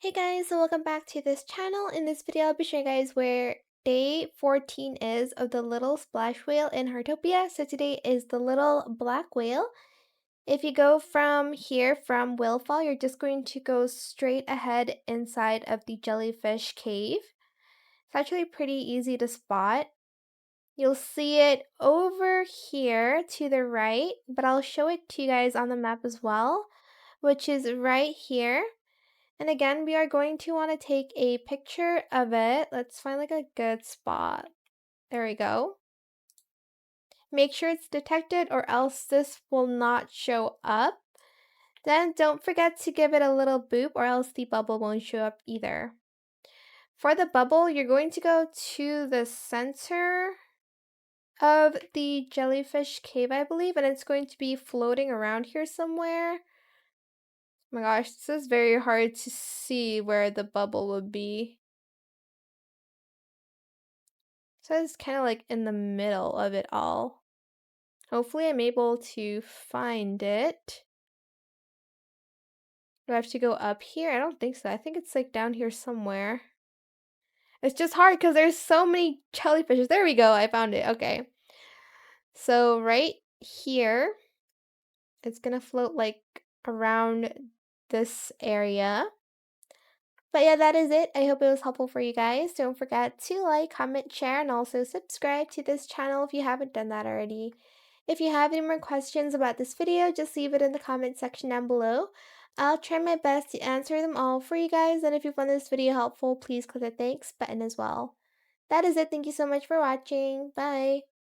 Hey guys, so welcome back to this channel. In this video, I'll be showing you guys where day 14 is of the little splash whale in Heartopia. So today is the little black whale. If you go from here, from Whalefall, you're just going to go straight ahead inside of the Jellyfish Cave. It's actually pretty easy to spot. You'll see it over here to the right, but I'll show it to you guys on the map as well, which is right here. And again, we are going to want to take a picture of it. Let's find like a good spot. There we go. Make sure it's detected or else this will not show up. Then don't forget to give it a little boop or else the bubble won't show up either. For the bubble, you're going to go to the center of the Jellyfish Cave, I believe, and it's going to be floating around here somewhere. Oh my gosh, this is very hard to see where the bubble would be. So it's kind of like in the middle of it all. Hopefully I'm able to find it. Do I have to go up here? I don't think so. I think it's like down here somewhere. It's just hard because there's so many jellyfishes. There we go. I found it. Okay. So right here, it's going to float like around this area. But yeah, that is it. I hope it was helpful for you guys. Don't forget to like, comment, share, and also subscribe to this channel if you haven't done that already. If you have any more questions about this video, just leave it in the comment section down below. I'll try my best to answer them all for you guys, and if you found this video helpful, please click the thanks button as well. That is it. Thank you so much for watching. Bye!